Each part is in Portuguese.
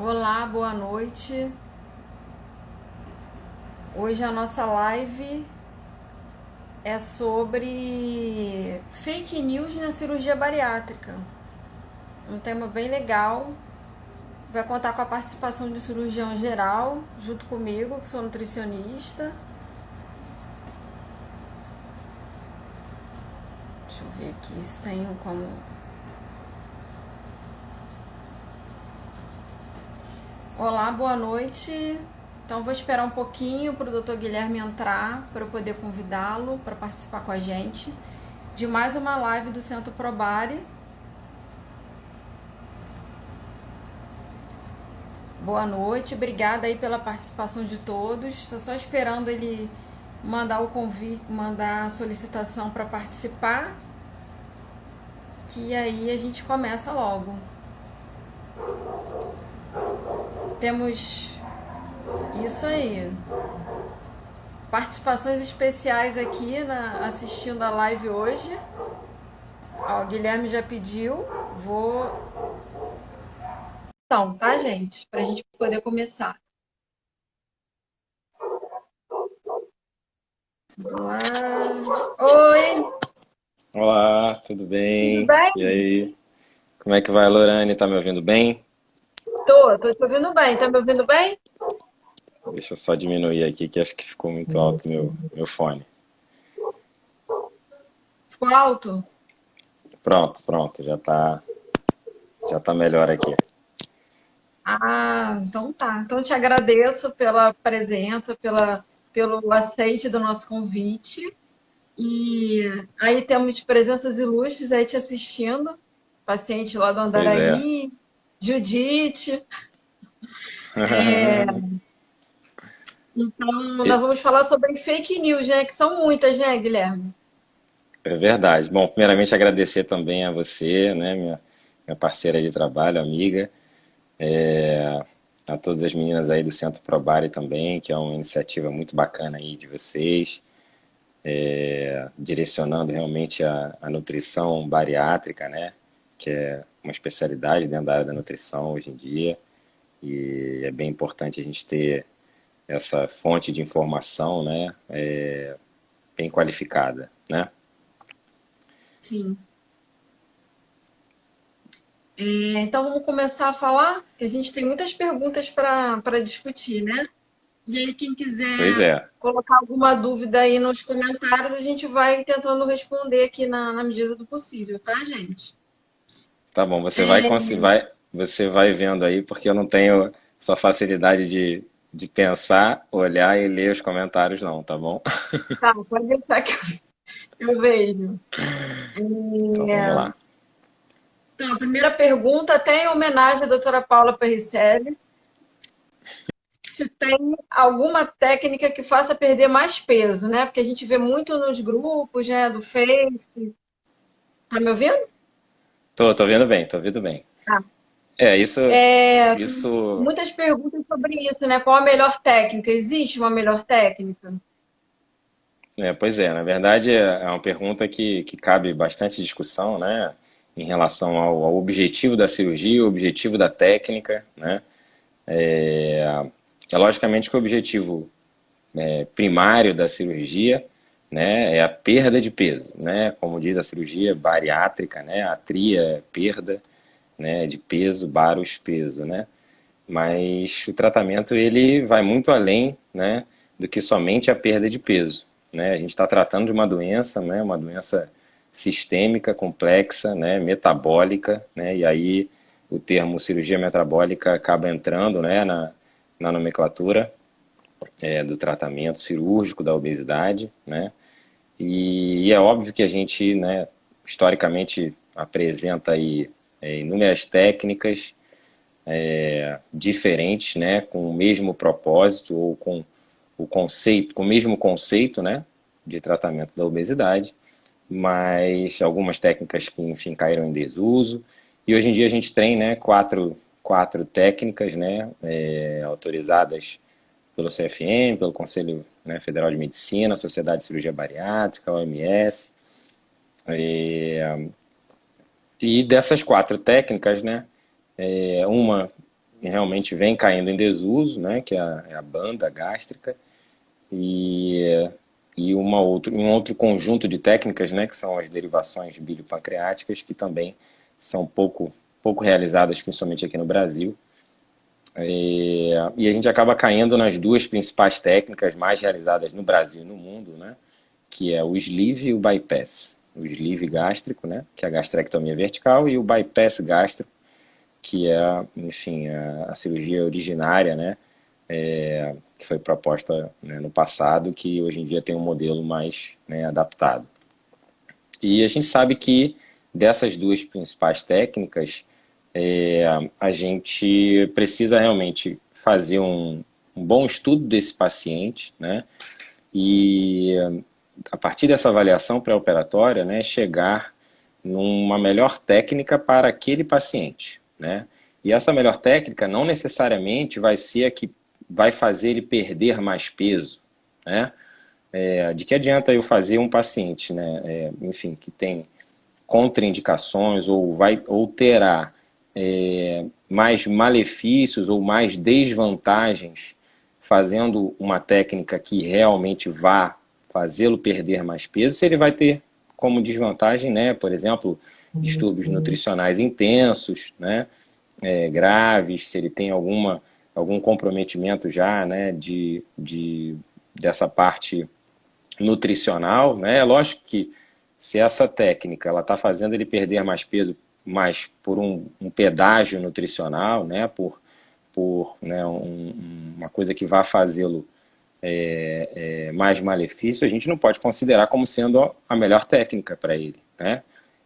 Olá, boa noite. Hoje a nossa live é sobre fake news na cirurgia bariátrica. Um tema bem legal. Vai contar com a participação de cirurgião geral, junto comigo, que sou nutricionista. Deixa eu ver aqui se tem como. Olá, boa noite. Então vou esperar um pouquinho para o Dr. Guilherme entrar para eu poder convidá-lo para participar com a gente de mais uma live do Centro Probari. Boa noite, obrigada aí pela participação de todos. Estou só esperando ele mandar o convite, mandar a solicitação para participar, que aí a gente começa logo. Temos isso aí. Participações especiais aqui assistindo a live hoje. Ó, o Guilherme já pediu. Vou. Então, tá, gente? Pra gente poder começar. Olá. Oi, Olá, tudo tudo bem? E bem? aí? Como é que vai, Lorane? Tá me ouvindo bem? Tô te ouvindo bem. Tá me ouvindo bem? Deixa eu só diminuir aqui que acho que ficou muito alto meu fone. Ficou alto? Pronto, já tá melhor aqui. Ah, então tá. Então eu te agradeço pela presença, pelo aceite do nosso convite. E aí temos presenças ilustres aí te assistindo, paciente lá do Pois é. Andaraí, Judite. Então, nós E- vamos falar sobre fake news, né? Que são muitas, né, Guilherme? É verdade. Bom, primeiramente agradecer também a você, né, minha parceira de trabalho, amiga, a todas as meninas aí do Centro Probari também, que é uma iniciativa muito bacana aí de vocês. Direcionando realmente a nutrição bariátrica, né? Que é uma especialidade dentro da área da nutrição hoje em dia. E é bem importante a gente ter essa fonte de informação, né? Bem qualificada, né? Sim. Então vamos começar a falar, que a gente tem muitas perguntas para discutir, né? E aí, quem Pois quiser é. colocar alguma dúvida aí nos comentários, a gente vai tentando responder aqui na medida do possível, tá, gente? Tá bom, você vai vendo aí, porque eu não tenho essa facilidade de pensar, olhar e ler os comentários, não, tá bom? Tá, pode deixar que eu vejo. Então vamos É, lá. Então, a primeira pergunta, até em homenagem à doutora Paula Perricelli, se tem alguma técnica que faça perder mais peso, né? Porque a gente vê muito nos grupos, né, do Face. Tá me ouvindo? Tô vendo bem, tô vendo bem. Tá. É, Tem isso muitas perguntas sobre isso, né? Qual a melhor técnica? Existe uma melhor técnica? Pois é, na verdade é uma pergunta que cabe bastante discussão, né, em relação ao objetivo da cirurgia, o objetivo da técnica, né. É, é logicamente que o objetivo primário da cirurgia, né, é a perda de peso, né, como diz a cirurgia bariátrica, né, atria é perda, né, de peso, baros peso, né. Mas o tratamento ele vai muito além, né, do que somente a perda de peso, né? A gente está tratando de uma doença, né, uma doença sistêmica, complexa, né, metabólica, né? E aí o termo cirurgia metabólica acaba entrando, né, na nomenclatura do tratamento cirúrgico da obesidade, né? E é óbvio que a gente, né, historicamente apresenta aí inúmeras técnicas diferentes, né, com o mesmo propósito ou com o conceito, com o mesmo conceito, né, de tratamento da obesidade, mas algumas técnicas que, enfim, caíram em desuso. E hoje em dia a gente tem, né, quatro técnicas, né, autorizadas pelo CFM, pelo Conselho, né, Federal de Medicina, Sociedade de Cirurgia Bariátrica, OMS. E dessas quatro técnicas, né, uma realmente vem caindo em desuso, né, que é a banda gástrica, e, e um outro conjunto de técnicas, né, que são as derivações biliopancreáticas, que também são pouco realizadas, principalmente aqui no Brasil. E a gente acaba caindo nas duas principais técnicas mais realizadas no Brasil e no mundo, né, que é o sleeve e o bypass. O sleeve gástrico, né, que é a gastrectomia vertical, e o bypass gástrico, que é, enfim, a cirurgia originária, né, que foi proposta, né, no passado, que hoje em dia tem um modelo mais, né, adaptado. E a gente sabe que dessas duas principais técnicas, a gente precisa realmente fazer um bom estudo desse paciente, né, e a partir dessa avaliação pré-operatória, né, chegar numa melhor técnica para aquele paciente, né? E essa melhor técnica não necessariamente vai ser a que vai fazer ele perder mais peso, né? De que adianta eu fazer um paciente, né, enfim, que tem contraindicações ou terá mais malefícios ou mais desvantagens fazendo uma técnica que realmente vá fazê-lo perder mais peso, se ele vai ter como desvantagem, né, por exemplo, distúrbios nutricionais intensos, né, graves, se ele tem algum comprometimento já, né, dessa parte nutricional, né, é lógico que se essa técnica ela está fazendo ele perder mais peso, mais por um pedágio nutricional, né, por né, uma coisa que vá fazê-lo mais malefício, a gente não pode considerar como sendo a melhor técnica para ele, né?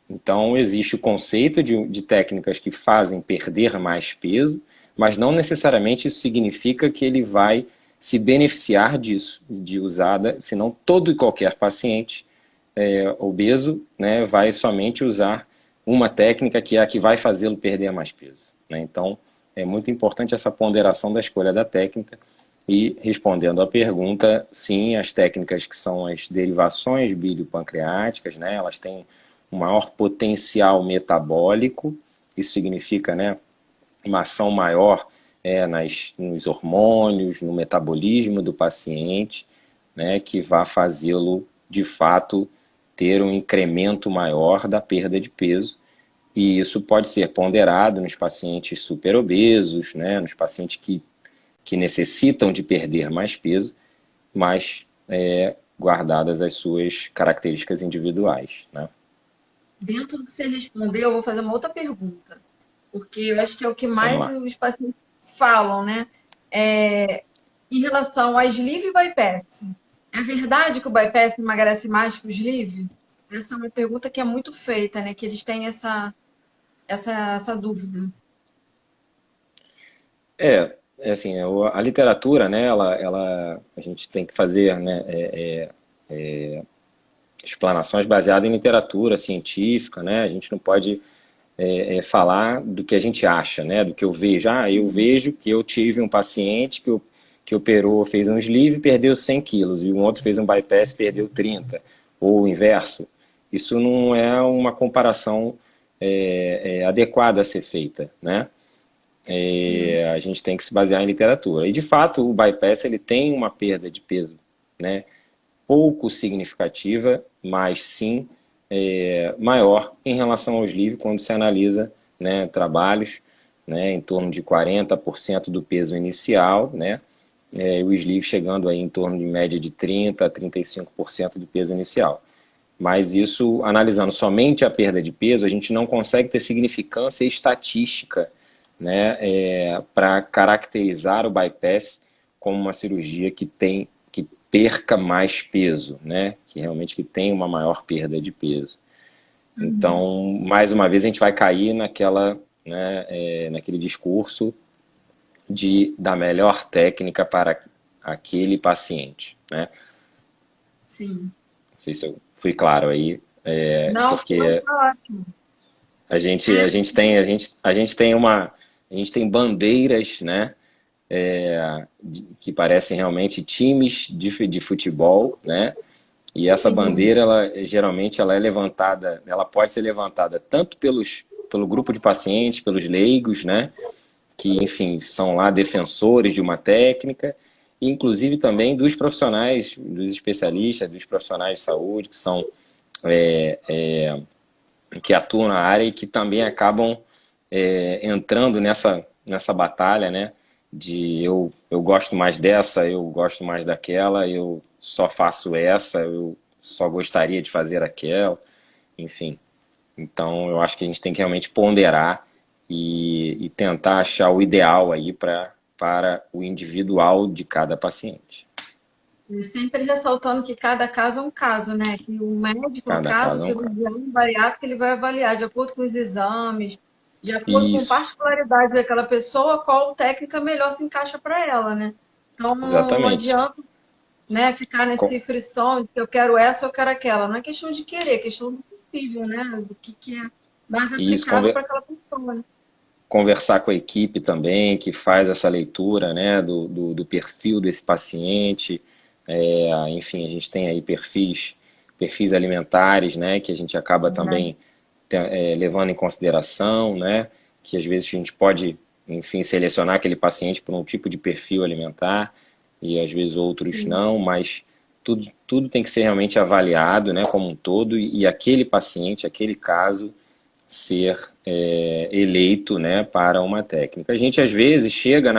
Então, existe o conceito de técnicas que fazem perder mais peso, mas não necessariamente isso significa que ele vai se beneficiar disso, de usada, senão todo e qualquer paciente obeso, né, vai somente usar uma técnica que é a que vai fazê-lo perder mais peso, né? Então, é muito importante essa ponderação da escolha da técnica. E respondendo à pergunta, sim, as técnicas que são as derivações biliopancreáticas, né, elas têm um maior potencial metabólico, isso significa, né, uma ação maior nos hormônios, no metabolismo do paciente, né, que vai fazê-lo, de fato, ter um incremento maior da perda de peso. E isso pode ser ponderado nos pacientes superobesos, né, nos pacientes que necessitam de perder mais peso, mas guardadas as suas características individuais, né? Dentro do que você respondeu, eu vou fazer uma outra pergunta, porque eu acho que é o que Vamos mais lá. os pacientes falam, né? Em relação a sleeve e bypass. É verdade que o bypass emagrece mais que o sleeve? Essa é uma pergunta que é muito feita, né? Que eles têm essa dúvida. Assim, a literatura, né, a gente tem que fazer, né, explanações baseadas em literatura científica, né, a gente não pode falar do que a gente acha, né, do que eu vejo. Eu vejo que eu tive um paciente que operou, fez um sleeve e perdeu 100 quilos, e um outro fez um bypass e perdeu 30, ou o inverso. Isso não é uma comparação adequada a ser feita, né? Sim. A gente tem que se basear em literatura. E, de fato, o bypass ele tem uma perda de peso, né, pouco significativa, mas sim maior em relação ao sleeve quando se analisa, né, trabalhos, né, em torno de 40% do peso inicial, né, o sleeve chegando aí em torno de média de 30% a 35% do peso inicial. Mas isso, analisando somente a perda de peso, a gente não consegue ter significância estatística, né, para caracterizar o bypass como uma cirurgia que perca mais peso, né, que realmente que tem uma maior perda de peso. Então, mais uma vez, a gente vai cair naquele discurso da melhor técnica para aquele paciente, né? Sim. Não sei se eu fui claro aí, Não, foi porque ótimo. a gente, a gente tem, a gente, a gente tem uma, a gente tem bandeiras, né, que parecem realmente times de futebol, né? E essa Sim. bandeira, geralmente, ela é levantada, ela pode ser levantada tanto pelo grupo de pacientes, pelos leigos, né? que, enfim, são lá defensores de uma técnica, e inclusive também dos profissionais, dos especialistas, dos profissionais de saúde, que são que atuam na área e que também acabam entrando nessa batalha, né? De eu gosto mais dessa, eu gosto mais daquela, eu só faço essa, eu só gostaria de fazer aquela, enfim. Então eu acho que a gente tem que realmente ponderar e tentar achar o ideal aí para o individual de cada paciente. E sempre ressaltando que cada caso é um caso, né? Que o médico, no Cada caso, o caso é um caso. cirurgião bariátrico, ele vai avaliar de acordo com os exames, de acordo com Isso, particularidade daquela pessoa, qual técnica melhor se encaixa para ela, né? Então, não exatamente. adianta, né, ficar Com- nesse frição de que eu quero essa ou eu quero aquela. Não é questão de querer, é questão do possível, né? Do que é mais Isso, aplicável para aquela pessoa, né? conversar com a equipe também, que faz essa leitura, né, do perfil desse paciente. Enfim, a gente tem aí perfis alimentares, né, que a gente acaba também levando em consideração, né, que às vezes a gente pode, enfim, selecionar aquele paciente por um tipo de perfil alimentar e às vezes outros não, mas tudo tem que ser realmente avaliado, né, como um todo e aquele paciente, aquele caso ser eleito, né, para uma técnica. A gente às vezes chega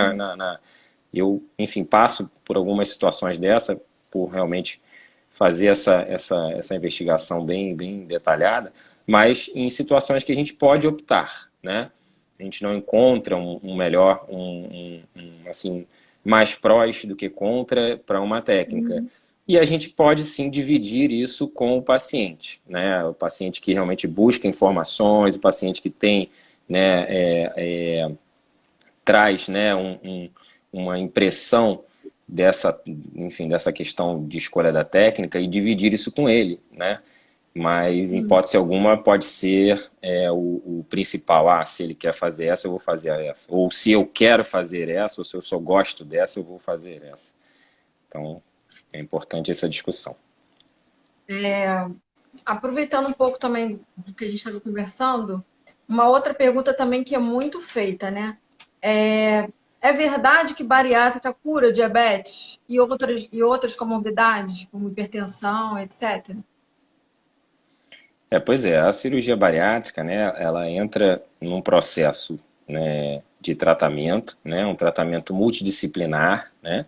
eu, enfim, passo por algumas situações dessa, por realmente fazer essa investigação bem detalhada, mas em situações que a gente pode optar, né? A gente não encontra um melhor, assim, mais prós do que contra para uma técnica. E a gente pode sim dividir isso com o paciente, né? O paciente que realmente busca informações, o paciente que tem, né, traz, né, uma impressão dessa, enfim, dessa questão de escolha da técnica e dividir isso com ele, né? Mas, em hipótese alguma, pode ser o principal. Ah, se ele quer fazer essa, eu vou fazer essa. Ou se eu quero fazer essa, ou se eu só gosto dessa, eu vou fazer essa. Então, é importante essa discussão. Aproveitando um pouco também do que a gente estava conversando, uma outra pergunta também que é muito feita, né? É verdade que bariátrica cura diabetes e outras comorbidades, como hipertensão, etc? Pois é, a cirurgia bariátrica, né, ela entra num processo, né, de tratamento, né, um tratamento multidisciplinar, né,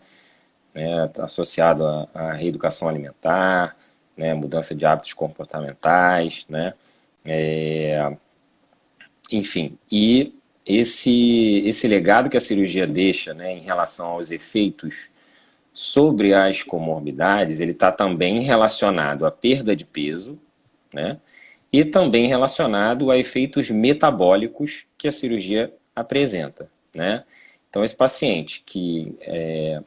associado à reeducação alimentar, né, mudança de hábitos comportamentais, né, enfim, e esse legado que a cirurgia deixa, né, em relação aos efeitos sobre as comorbidades, ele está também relacionado à perda de peso, né, e também relacionado a efeitos metabólicos que a cirurgia apresenta, né. Então, esse paciente que é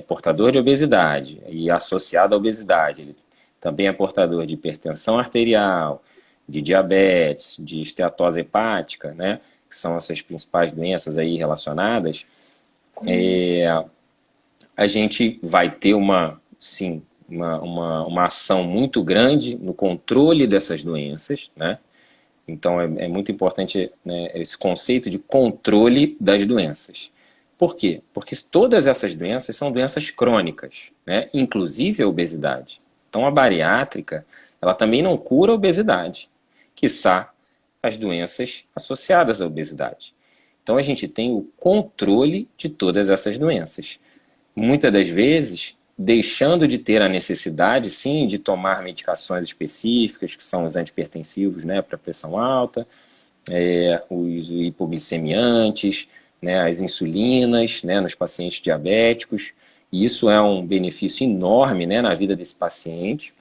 portador de obesidade e associado à obesidade, ele também é portador de hipertensão arterial, de diabetes, de esteatose hepática, né, que são essas principais doenças aí relacionadas, a gente vai ter sim, uma ação muito grande no controle dessas doenças, né? Então é muito importante, né, esse conceito de controle das doenças. Por quê? Porque todas essas doenças são doenças crônicas, né? Inclusive a obesidade. Então a bariátrica, ela também não cura a obesidade, quiçá as doenças associadas à obesidade. Então a gente tem o controle de todas essas doenças. Muitas das vezes, deixando de ter a necessidade, sim, de tomar medicações específicas, que são os antipertensivos, né, para pressão alta, os hipoglicemiantes, né, as insulinas, né, nos pacientes diabéticos. E isso é um benefício enorme, né, na vida desse paciente,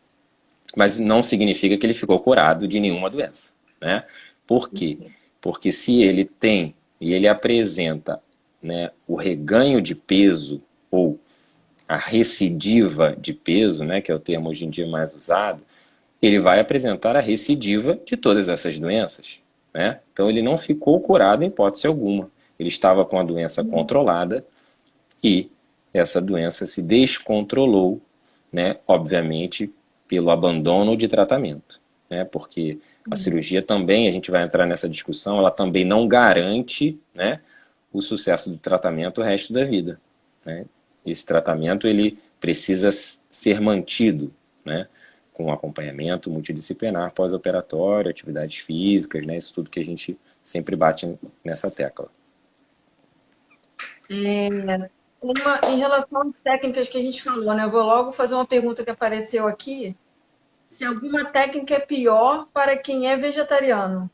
mas não significa que ele ficou curado de nenhuma doença, né? Por quê? Porque se ele tem e ele apresenta, né, o reganho de peso ou a recidiva de peso, né, que é o termo hoje em dia mais usado, ele vai apresentar a recidiva de todas essas doenças, né? Então ele não ficou curado em hipótese alguma. Ele estava com a doença controlada e essa doença se descontrolou, né? Obviamente pelo abandono de tratamento, né? Porque A cirurgia também, a gente vai entrar nessa discussão, ela também não garante, né, o sucesso do tratamento o resto da vida, né? Esse tratamento ele precisa ser mantido, né, com acompanhamento multidisciplinar pós-operatório, atividades físicas, né, isso tudo que a gente sempre bate nessa tecla. Em relação às técnicas que a gente falou, né? Eu vou logo fazer uma pergunta que apareceu aqui. Se alguma técnica é pior para quem é vegetariano.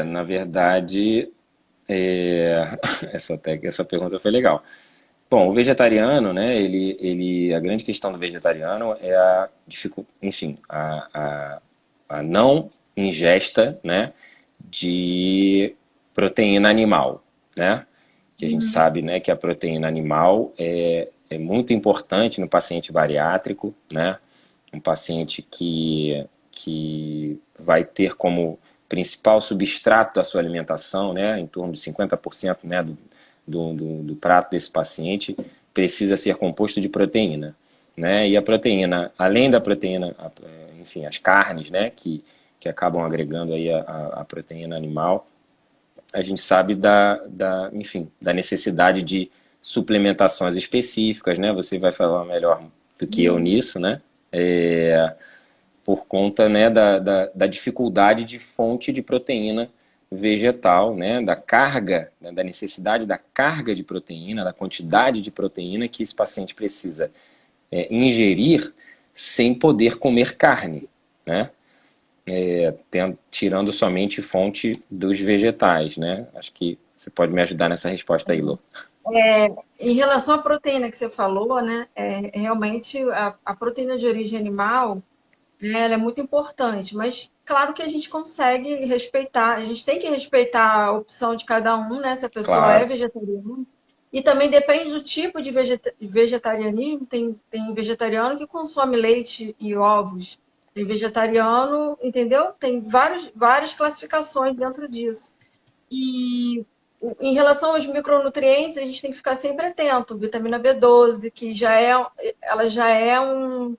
Na verdade, essa pergunta foi legal. Bom, o vegetariano, né, a grande questão do vegetariano é enfim, a não ingesta, né, de proteína animal, né? Que a gente sabe, né, que a proteína animal é muito importante no paciente bariátrico, né? Um paciente que vai ter como principal substrato da sua alimentação, né, em torno de 50%, né, do prato desse paciente precisa ser composto de proteína, né? E a proteína, além da proteína, enfim, as carnes, né, que acabam agregando aí a proteína animal, a gente sabe enfim, da necessidade de suplementações específicas, né? Você vai falar melhor do que eu nisso, né? Por conta, né, da dificuldade de fonte de proteína vegetal, né, da carga, né, da necessidade da carga de proteína, da quantidade de proteína que esse paciente precisa ingerir sem poder comer carne, né? Tirando somente fonte dos vegetais, né? Acho que você pode me ajudar nessa resposta aí, Lô. Em relação à proteína que você falou, né? Realmente a proteína de origem animal, né, ela é muito importante, mas claro que a gente consegue respeitar, a gente tem que respeitar a opção de cada um, né? Se a pessoa é Claro, vegetariana. E também depende do tipo de vegetarianismo. Tem vegetariano que consome leite e ovos. Tem vegetariano, entendeu? Tem várias classificações dentro disso. E em relação aos micronutrientes, a gente tem que ficar sempre atento. Vitamina B12, que ela já é algo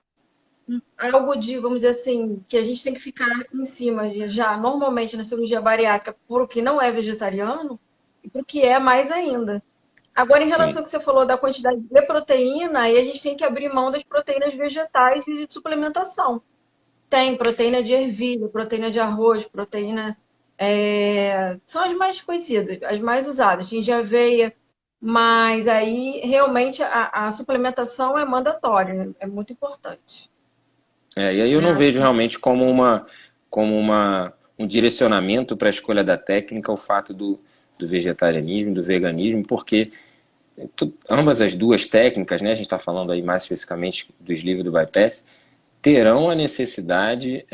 de, vamos dizer assim, que a gente tem que ficar em cima já normalmente na cirurgia bariátrica para o que não é vegetariano e para o que é mais ainda. Agora, em relação sim. ao que você falou da quantidade de proteína, aí a gente tem que abrir mão das proteínas vegetais e de suplementação. Tem proteína de ervilha, proteína de arroz, proteína. São as mais conhecidas, as mais usadas, tem de aveia, mas aí realmente a suplementação é mandatória, né? É muito importante. E aí eu não Né? vejo realmente um direcionamento para a escolha da técnica o fato do vegetarianismo, do veganismo, porque ambas as duas técnicas, né, a gente está falando aí mais especificamente do sleeve e do bypass, terão a necessidade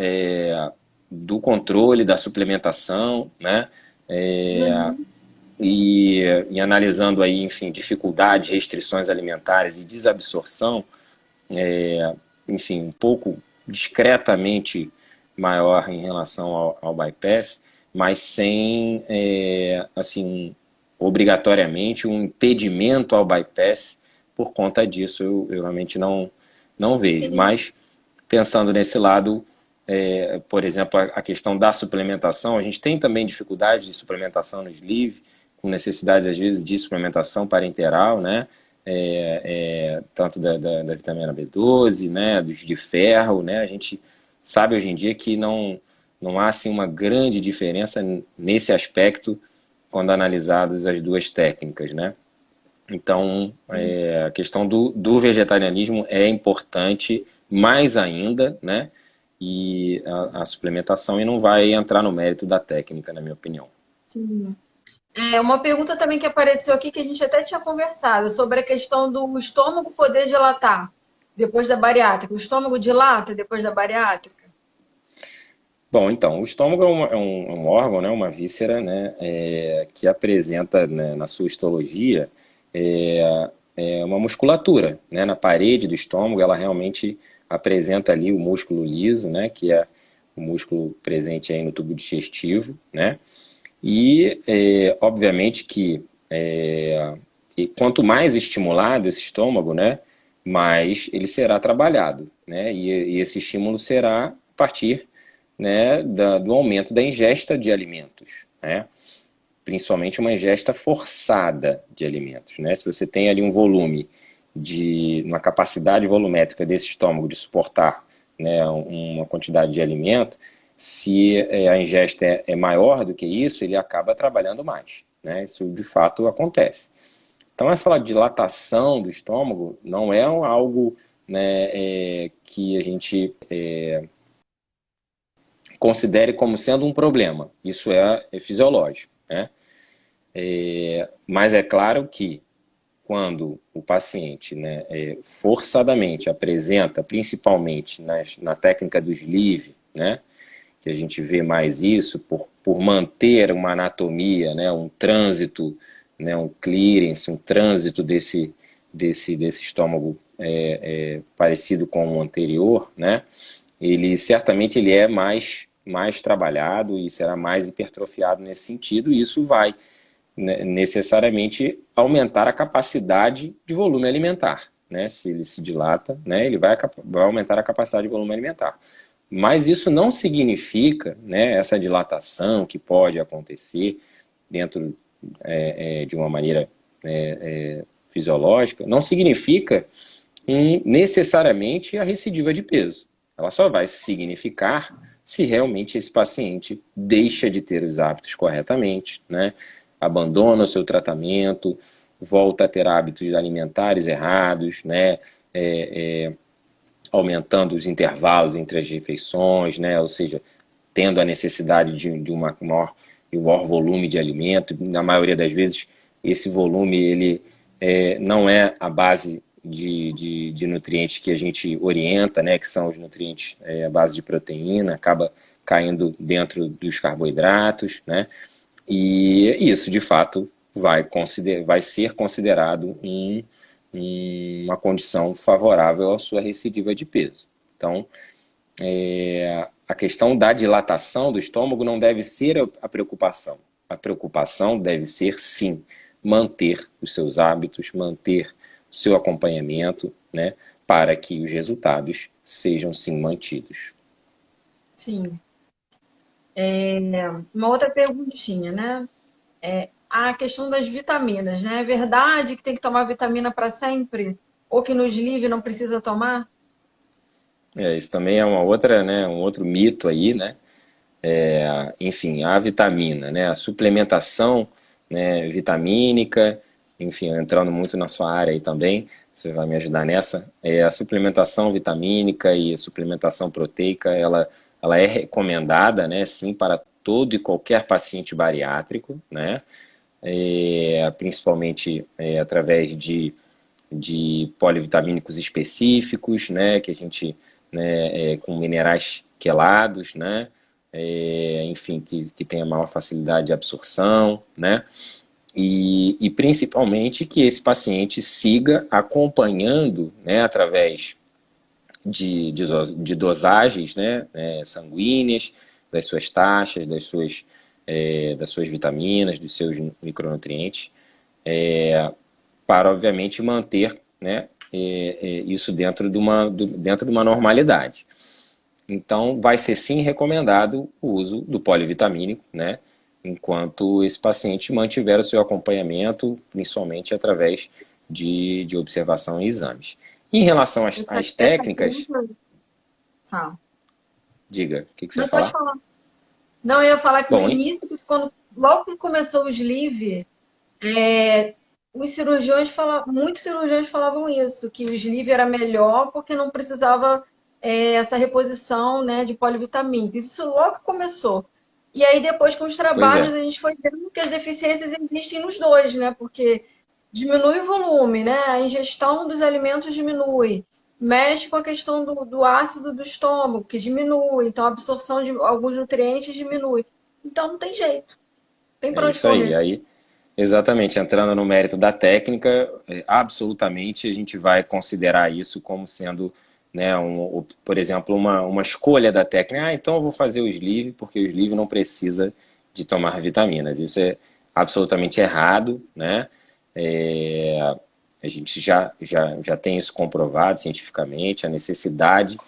do controle, da suplementação, né, Uhum. e analisando aí, enfim, dificuldades, restrições alimentares e desabsorção, enfim, um pouco discretamente maior em relação ao bypass, mas sem, assim, obrigatoriamente um impedimento ao bypass. Por conta disso, eu realmente não vejo. Sim. Mas, pensando nesse lado, por exemplo, a questão da suplementação, a gente tem também dificuldade de suplementação no sleeve, com necessidades, às vezes, de suplementação parenteral, né? Tanto da vitamina B12, né, de ferro, né, a gente sabe hoje em dia que não há assim, uma grande diferença nesse aspecto quando analisadas as duas técnicas, né? Então, a questão do vegetarianismo é importante mais ainda, né? E a suplementação e não vai entrar no mérito da técnica, na minha opinião. Sim. Uma pergunta também que apareceu aqui, que a gente até tinha conversado, sobre a questão do estômago poder dilatar depois da bariátrica. O estômago dilata depois da bariátrica? Bom, então, o estômago é um órgão, né, uma víscera, né, que apresenta, né, na sua histologia uma musculatura, né, na parede do estômago, ela realmente apresenta ali o músculo liso, né, que é o músculo presente aí no tubo digestivo, né, e obviamente que e quanto mais estimulado esse estômago, né, mais ele será trabalhado, né, e esse estímulo será partir, né, do aumento da ingesta de alimentos, né? Principalmente uma ingesta forçada de alimentos, né? Se você tem ali um volume uma capacidade volumétrica desse estômago de suportar, né, uma quantidade de alimento, se a ingesta é maior do que isso, ele acaba trabalhando mais, né? Isso de fato acontece. Então essa dilatação do estômago não é algo, né, que a gente considere como sendo um problema. Isso é fisiológico, né? Mas é claro que quando o paciente, né, forçadamente apresenta, principalmente na técnica do sleeve, né, que a gente vê mais isso, por manter uma anatomia, né, um trânsito, né, um clearance, um trânsito desse estômago parecido com o anterior, né, ele certamente ele é mais trabalhado e será mais hipertrofiado nesse sentido, e isso vai, né, necessariamente aumentar a capacidade de volume alimentar, né? Se ele se dilata, né, ele vai aumentar a capacidade de volume alimentar. Mas isso não significa, né, essa dilatação que pode acontecer dentro de uma maneira fisiológica, não significa necessariamente a recidiva de peso. Ela só vai significar se realmente esse paciente deixa de ter os hábitos corretamente, né, abandona o seu tratamento, volta a ter hábitos alimentares errados, né, aumentando os intervalos entre as refeições, né, ou seja, tendo a necessidade de um maior volume de alimento. Na maioria das vezes, esse volume ele não é a base de nutrientes que a gente orienta, né, que são os nutrientes à base de proteína, acaba caindo dentro dos carboidratos, né, e isso, de fato, vai ser considerado uma condição favorável à sua recidiva de peso. Então, a questão da dilatação do estômago não deve ser a preocupação. A preocupação deve ser, sim, manter os seus hábitos, manter o seu acompanhamento, né, para que os resultados sejam, sim, mantidos. Sim. Uma outra perguntinha, né? A questão das vitaminas, né? É verdade que tem que tomar vitamina para sempre? Ou que no sleeve não precisa tomar? Isso também é uma outra, né, um outro mito aí, né? Enfim, a vitamina, né, a suplementação, né, vitamínica, enfim, entrando muito na sua área aí também, você vai me ajudar nessa. A suplementação vitamínica e a suplementação proteica, ela é recomendada, né, sim, para todo e qualquer paciente bariátrico, né, principalmente através de polivitamínicos específicos, né, que a gente, né, com minerais quelados, né, enfim, que tenha maior facilidade de absorção, né, e principalmente que esse paciente siga acompanhando, né, através de dosagens, né, sanguíneas, das suas taxas, das suas vitaminas, dos seus micronutrientes, para, obviamente, manter, né, isso dentro de uma normalidade. Então, vai ser sim recomendado o uso do polivitamínico, né, enquanto esse paciente mantiver o seu acompanhamento, principalmente através de observação e exames. Em relação às Essa técnicas, pergunta. Fala. diga, o que você ia Não pode falar? falar. Não, eu ia falar que no Bom, início, logo que começou o sleeve, os cirurgiões muitos cirurgiões falavam isso, que o sleeve era melhor porque não precisava essa reposição, né, de polivitamínicos. Isso logo que começou. E aí depois com os pois trabalhos é. a gente foi vendo que as deficiências existem nos dois, né? Porque diminui o volume, né? A ingestão dos alimentos diminui. Mexe com a questão do ácido do estômago, que diminui. Então a absorção de alguns nutrientes diminui. Então não tem jeito. Tem É para onde isso aí. correr. Aí, exatamente, entrando no mérito da técnica, absolutamente a gente vai considerar isso como sendo, né, por exemplo, uma escolha da técnica. Ah, então eu vou fazer o sleeve porque o sleeve não precisa de tomar vitaminas. Isso é absolutamente errado, né? É, a gente já tem isso comprovado cientificamente, a necessidade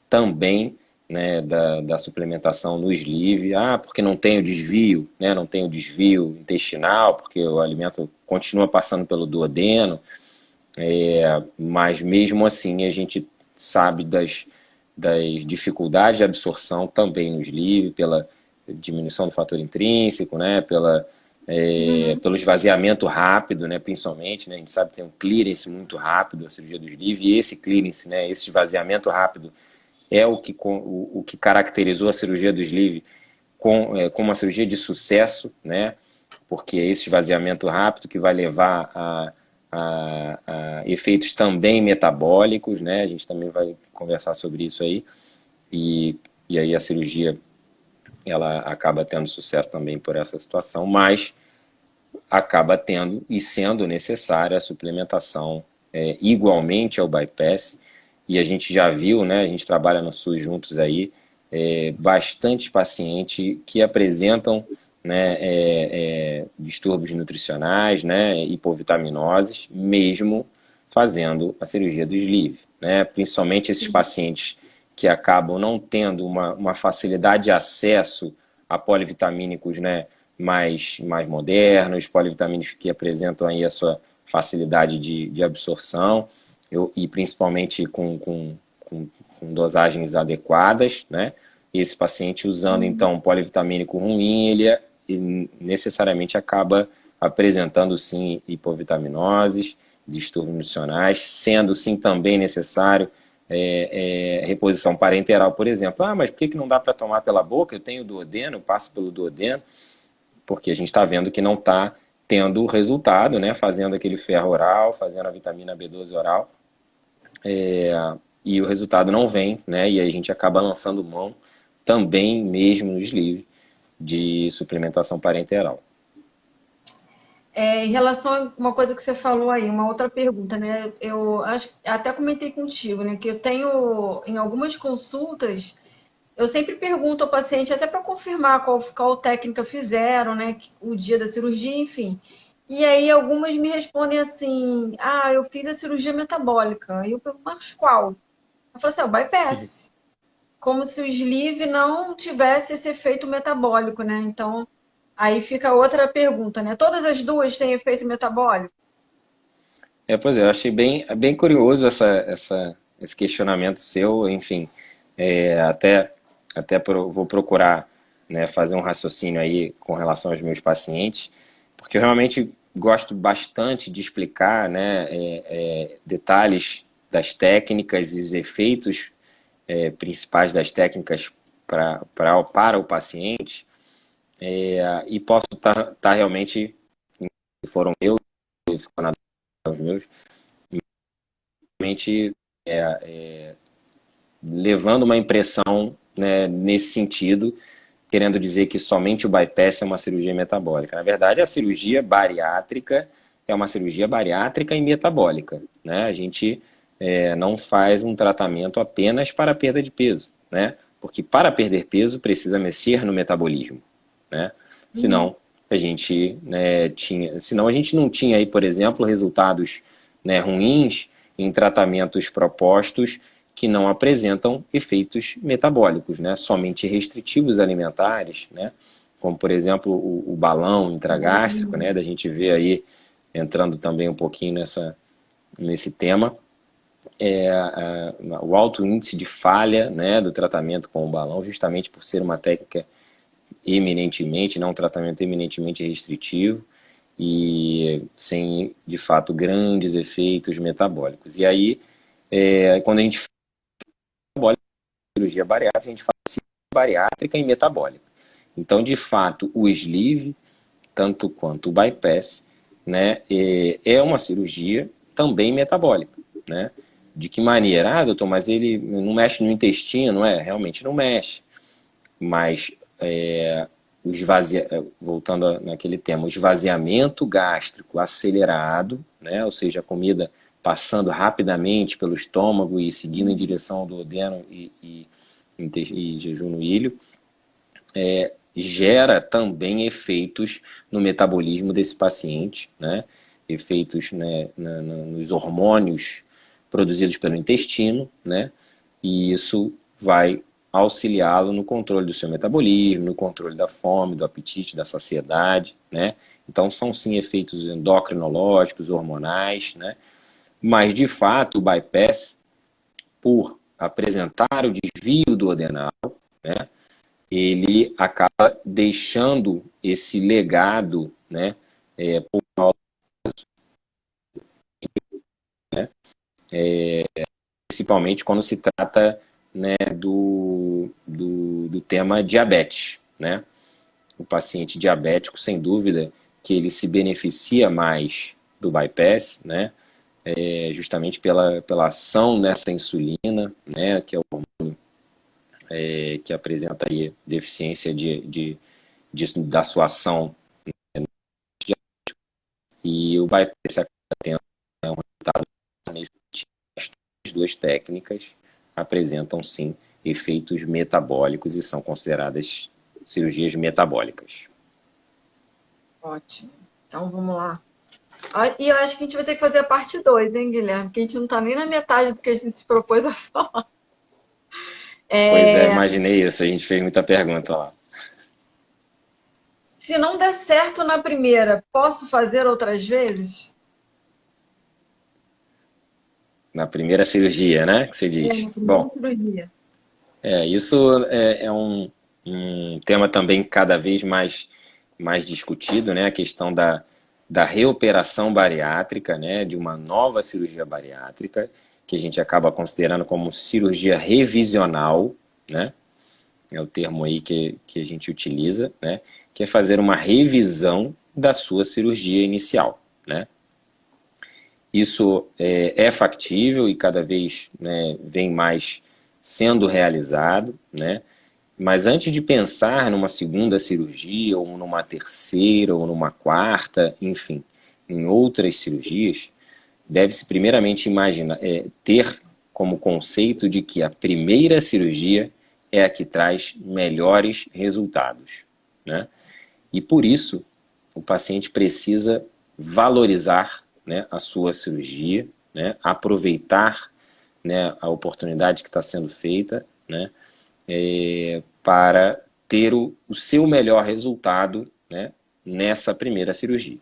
também né, da suplementação no sleeve. Ah, porque não tem o desvio, né, não tem o desvio intestinal, porque o alimento continua passando pelo duodeno. Mas mesmo assim a gente sabe das dificuldades de absorção também no sleeve, pela diminuição do fator intrínseco, né, Uhum. pelo esvaziamento rápido, né, principalmente, né, a gente sabe que tem um clearance muito rápido a cirurgia do sleeve, e esse clearance, né, esse esvaziamento rápido é o que caracterizou a cirurgia do sleeve como uma cirurgia de sucesso, né, porque é esse esvaziamento rápido que vai levar a efeitos também metabólicos, né, a gente também vai conversar sobre isso aí, e aí a cirurgia ela acaba tendo sucesso também por essa situação, mas acaba tendo e sendo necessária a suplementação igualmente ao bypass, e a gente já viu, né, a gente trabalha no SUS juntos aí, bastante pacientes que apresentam, né, distúrbios nutricionais, né, hipovitaminoses, mesmo fazendo a cirurgia do sleeve, né, principalmente esses pacientes que acabam não tendo uma facilidade de acesso a polivitamínicos, né, mais modernos, polivitamínicos que apresentam aí a sua facilidade de absorção, e principalmente com dosagens adequadas, né? Esse paciente usando Uhum. então um polivitamínico ruim, ele necessariamente acaba apresentando sim hipovitaminoses, distúrbios nutricionais, sendo sim também necessário reposição parenteral, por exemplo. Ah, mas por que não dá para tomar pela boca? Eu tenho duodeno, eu passo pelo duodeno, porque a gente está vendo que não está tendo resultado, né? Fazendo aquele ferro oral, fazendo a vitamina B12 oral, e o resultado não vem, né? E aí a gente acaba lançando mão também mesmo no sleeve de suplementação parenteral. Em relação a uma coisa que você falou aí, uma outra pergunta, né? Eu até comentei contigo, né? Que eu tenho, em algumas consultas, eu sempre pergunto ao paciente, até para confirmar qual técnica fizeram, né? O dia da cirurgia, enfim. E aí algumas me respondem assim: ah, eu fiz a cirurgia metabólica. E eu pergunto, mas qual? Eu falo assim: o bypass. Como se o sleeve não tivesse esse efeito metabólico, né? Então, aí fica outra pergunta, né? Todas as duas têm efeito metabólico? Pois é, eu achei bem curioso esse questionamento seu, enfim, vou procurar, né, fazer um raciocínio aí com relação aos meus pacientes, porque eu realmente gosto bastante de explicar, né, detalhes das técnicas e os efeitos principais das técnicas para o paciente, e posso estar realmente, se foram meus, se foram os meus, realmente levando uma impressão, né, nesse sentido, querendo dizer que somente o bypass é uma cirurgia metabólica. Na verdade, a cirurgia bariátrica é uma cirurgia bariátrica e metabólica, né? A gente não faz um tratamento apenas para perda de peso, né? Porque para perder peso precisa mexer no metabolismo, né? Uhum. Senão senão a gente não tinha aí, por exemplo, resultados, né, ruins em tratamentos propostos que não apresentam efeitos metabólicos, né? Somente restritivos alimentares, né? Como por exemplo o balão intragástrico, né? Da gente ver aí entrando também um pouquinho nesse tema, o alto índice de falha, né, do tratamento com o balão, justamente por ser uma técnica eminentemente, não um tratamento eminentemente restritivo e sem, de fato, grandes efeitos metabólicos. E aí, quando a gente fala de cirurgia bariátrica, a gente fala de cirurgia bariátrica e metabólica. Então, de fato, o sleeve, tanto quanto o bypass, né, é uma cirurgia também metabólica, né? De que maneira? Ah, doutor, mas ele não mexe no intestino, não é? Realmente não mexe. Mas voltando naquele tema, o esvaziamento gástrico acelerado, né, ou seja, a comida passando rapidamente pelo estômago e seguindo em direção ao duodeno e jejum no ilho, gera também efeitos no metabolismo desse paciente, né, efeitos, né, nos hormônios produzidos pelo intestino, né, e isso vai auxiliá-lo no controle do seu metabolismo, no controle da fome, do apetite, da saciedade, né? Então são sim efeitos endocrinológicos, hormonais, né? Mas de fato o bypass, por apresentar o desvio do adenal, né, ele acaba deixando esse legado, né, pulmonar, né, principalmente quando se trata, né, do tema diabetes, né? O paciente diabético, sem dúvida, que ele se beneficia mais do bypass, né? Justamente pela ação nessa insulina, né? Que é o hormônio que apresenta aí deficiência da sua ação, e o bypass acaba tendo, né, um resultado nesse sentido. As duas técnicas apresentam sim efeitos metabólicos e são consideradas cirurgias metabólicas. Ótimo. Então vamos lá. E eu acho que a gente vai ter que fazer a parte 2, hein, Guilherme? Porque a gente não está nem na metade do que a gente se propôs a falar. Pois é, imaginei isso, a gente fez muita pergunta lá. Se não der certo na primeira, posso fazer outras vezes? Na primeira cirurgia, né, que você diz. Na primeira Bom, cirurgia. isso é um tema também cada vez mais discutido, né, a questão da reoperação bariátrica, né, de uma nova cirurgia bariátrica, que a gente acaba considerando como cirurgia revisional, né, é o termo aí que a gente utiliza, né, que é fazer uma revisão da sua cirurgia inicial, né. Isso é factível e cada vez, né, vem mais sendo realizado, né, mas antes de pensar numa segunda cirurgia, ou numa terceira, ou numa quarta, enfim, em outras cirurgias, deve-se primeiramente imaginar, ter como conceito de que a primeira cirurgia é a que traz melhores resultados, né? E por isso, o paciente precisa valorizar, né, a sua cirurgia, né, aproveitar, né, a oportunidade que está sendo feita, né, para ter o seu melhor resultado, né, nessa primeira cirurgia.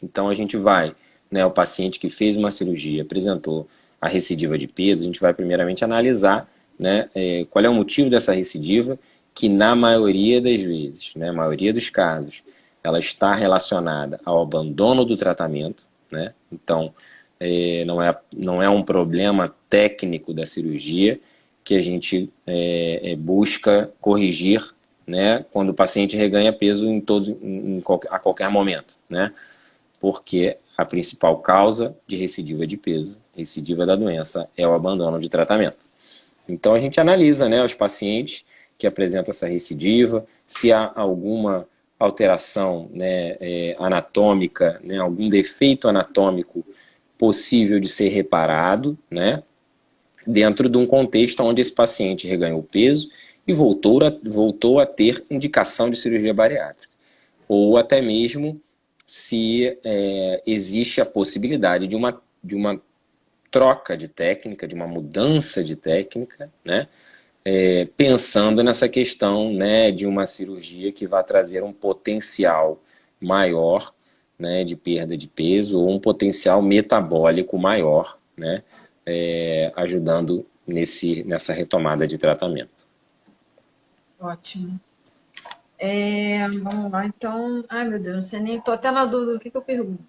Então a gente vai, né, o paciente que fez uma cirurgia, apresentou a recidiva de peso, a gente vai primeiramente analisar, né, qual é o motivo dessa recidiva, que na maioria das vezes, né, maioria dos casos, ela está relacionada ao abandono do tratamento, né? Então não é um problema técnico da cirurgia que a gente busca corrigir, né, quando o paciente reganha peso a qualquer momento, né? Porque a principal causa de recidiva de peso, recidiva da doença, é o abandono de tratamento. Então a gente analisa, né, os pacientes que apresentam essa recidiva, se há alguma alteração, né, anatômica, né, algum defeito anatômico possível de ser reparado, né, dentro de um contexto onde esse paciente reganhou peso e voltou a ter indicação de cirurgia bariátrica. Ou até mesmo se existe a possibilidade de uma troca de técnica, de uma mudança de técnica, né, pensando nessa questão, né, de uma cirurgia que vai trazer um potencial maior, né, de perda de peso, ou um potencial metabólico maior, né, ajudando nessa retomada de tratamento. Ótimo. Vamos lá, então. Ai, meu Deus, não sei nem. Tô até na dúvida do que eu pergunto.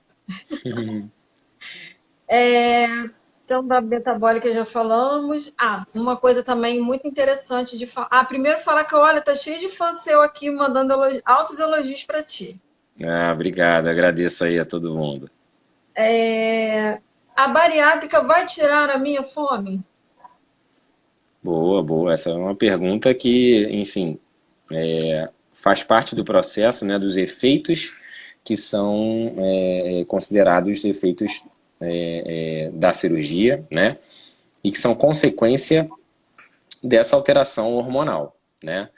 Então, da metabólica já falamos. Uma coisa também muito interessante de falar. Primeiro falar que, olha, tá cheio de fã seu aqui mandando altos elogios para ti. Obrigado, agradeço aí a todo mundo. A bariátrica vai tirar a minha fome? Boa, boa. Essa é uma pergunta que, enfim, faz parte do processo, né, dos efeitos que são considerados efeitos da cirurgia, né, e que são consequência dessa alteração hormonal, né.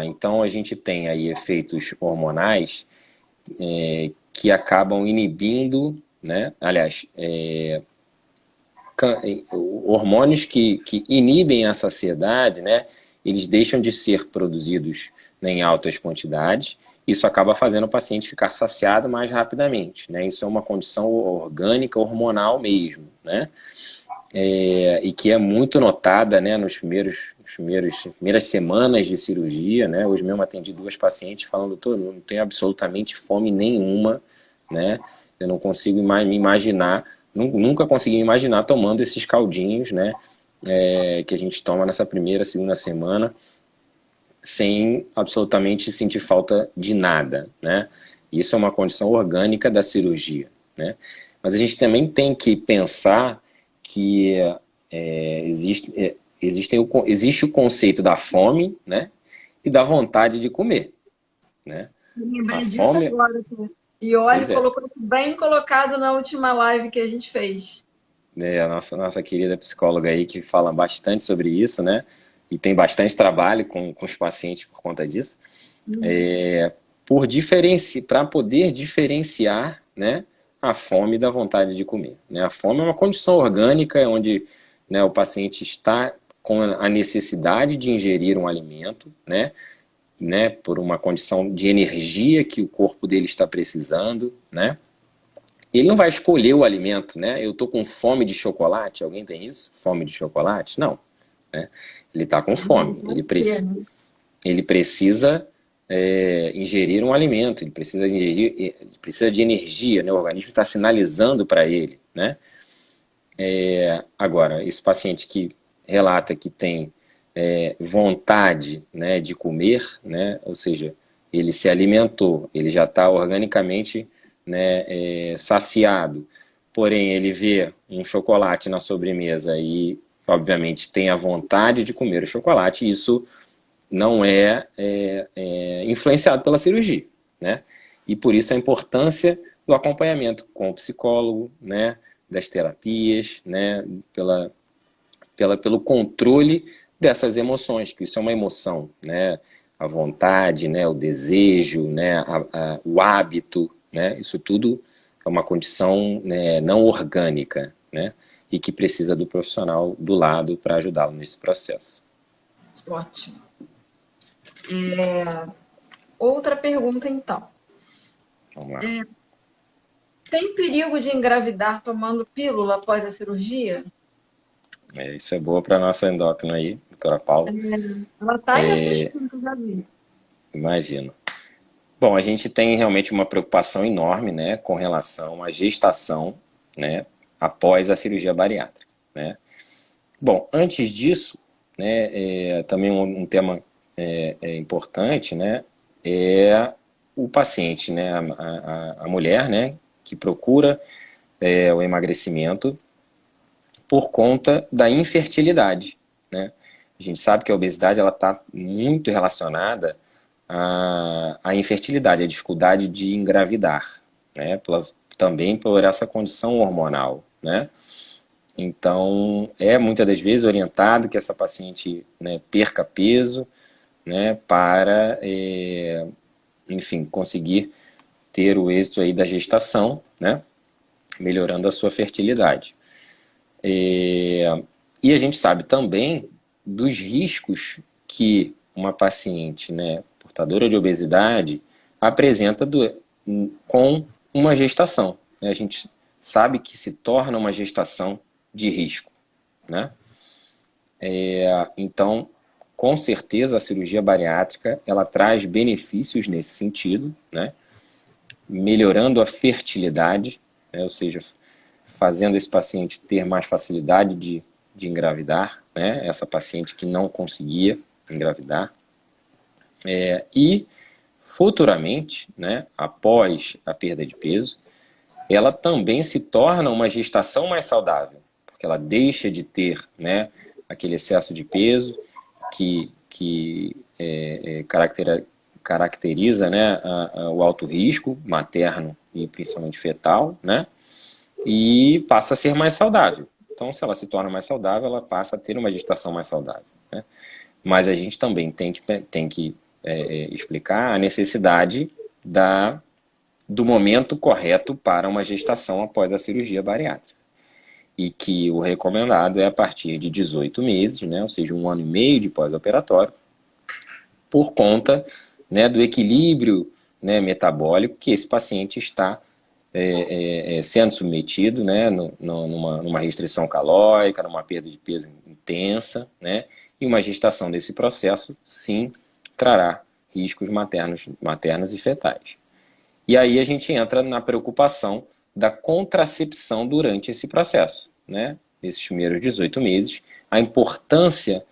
Então a gente tem aí efeitos hormonais que acabam inibindo, né, aliás, hormônios que inibem a saciedade, né, eles deixam de ser produzidos, né, em altas quantidades. Isso acaba fazendo o paciente ficar saciado mais rapidamente, né? Isso é uma condição orgânica, hormonal mesmo, né? E que é muito notada, né, nas primeiras semanas de cirurgia, né? Hoje mesmo atendi 2 pacientes falando: doutor, eu não tenho absolutamente fome nenhuma, né? Eu não consigo me imaginar, nunca consegui me imaginar tomando esses caldinhos, né? Que a gente toma nessa primeira, segunda semana, sem absolutamente sentir falta de nada, né? Isso é uma condição orgânica da cirurgia, né? Mas a gente também tem que pensar que existe o conceito da fome, né? E da vontade de comer, né? Eu A lembrei disso fome, agora. E olha, pois é, colocou bem colocado na última live que a gente fez. a nossa querida psicóloga aí que fala bastante sobre isso, né? E tem bastante trabalho com os pacientes por conta disso. Para poder diferenciar, né, a fome da vontade de comer, né? A fome é uma condição orgânica onde, né, o paciente está com a necessidade de ingerir um alimento, né, por uma condição de energia que o corpo dele está precisando, né? Ele não vai escolher o alimento, né? Eu estou com fome de chocolate, alguém tem isso? Fome de chocolate? Não, né? Ele está com fome, ele precisa ingerir um alimento, ele precisa de energia, né? O organismo está sinalizando para ele, né? Agora, esse paciente que relata que tem vontade, né, de comer, né? Ou seja, ele se alimentou, ele já está organicamente, né, saciado, porém ele vê um chocolate na sobremesa e, obviamente, tem a vontade de comer o chocolate, isso não é influenciado pela cirurgia, né? E por isso a importância do acompanhamento com o psicólogo, né, das terapias, né, pelo controle dessas emoções, que isso é uma emoção, né? A vontade, né, o desejo, né, o hábito, né? Isso tudo é uma condição, né, não orgânica, né? E que precisa do profissional do lado para ajudá-lo nesse processo. Ótimo. Outra pergunta, então. Vamos lá. Tem perigo de engravidar tomando pílula após a cirurgia? Isso é boa para a nossa endócrina aí, doutora Paula. Ela está aí assistindo, que eu já vi. Imagino. Bom, a gente tem realmente uma preocupação enorme, né, com relação à gestação, né, após a cirurgia bariátrica, né. Bom, antes disso, né, também um tema importante, né, é o paciente, né, a mulher, né, que procura o emagrecimento por conta da infertilidade, né. A gente sabe que a obesidade ela está muito relacionada à infertilidade, à dificuldade de engravidar, né, também por essa condição hormonal, né. Então, muitas das vezes orientado que essa paciente, né, perca peso, né, para, enfim, conseguir ter o êxito aí da gestação, né, melhorando a sua fertilidade. E a gente sabe também dos riscos que uma paciente, né, portadora de obesidade apresenta com uma gestação, né? A gente sabe que se torna uma gestação de risco, né? Então, com certeza a cirurgia bariátrica ela traz benefícios nesse sentido, né? Melhorando a fertilidade, né? Ou seja, fazendo esse paciente ter mais facilidade de engravidar, né? Essa paciente que não conseguia engravidar. E futuramente, né, após a perda de peso, ela também se torna uma gestação mais saudável, porque ela deixa de ter, né, aquele excesso de peso que caracteriza, né, o alto risco materno e principalmente fetal, né, e passa a ser mais saudável. Então, se ela se torna mais saudável, ela passa a ter uma gestação mais saudável, né? Mas a gente também tem que explicar a necessidade do momento correto para uma gestação após a cirurgia bariátrica. e que o recomendado é a partir de 18 meses, né, ou seja, 1 ano e meio de pós-operatório, por conta, né, do equilíbrio, né, metabólico que esse paciente está sendo submetido, né, numa restrição calórica, numa perda de peso intensa, né, e uma gestação desse processo, sim, trará riscos maternos e fetais. E aí a gente entra na preocupação da contracepção durante esse processo, né, nesses primeiros 18 meses, a importância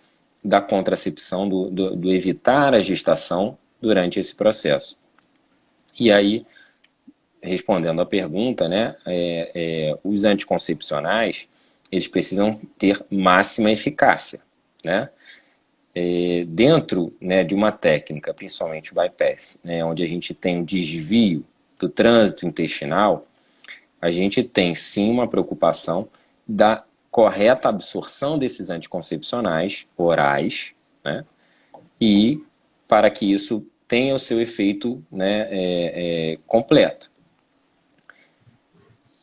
da contracepção, do evitar a gestação durante esse processo. E aí, respondendo à pergunta, né, os anticoncepcionais, eles precisam ter máxima eficácia, né? Dentro, né, de uma técnica, principalmente o bypass, né, onde a gente tem um desvio do trânsito intestinal, a gente tem sim uma preocupação da correta absorção desses anticoncepcionais orais, né, e para que isso tenha o seu efeito, né, completo.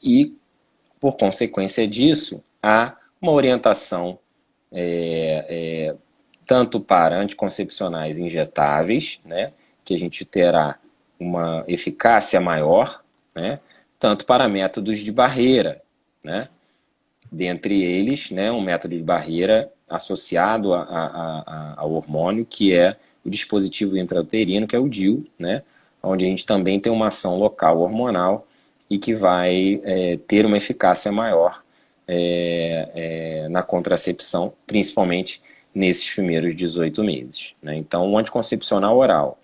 E, por consequência disso, há uma orientação tanto para anticoncepcionais injetáveis, né, que a gente terá uma eficácia maior, né, tanto para métodos de barreira, né, dentre eles, né, um método de barreira associado ao hormônio, que é o dispositivo intrauterino, que é o DIU, né, onde a gente também tem uma ação local hormonal e que vai ter uma eficácia maior na contracepção, principalmente nesses primeiros 18 meses. Né? Então, o anticoncepcional oral,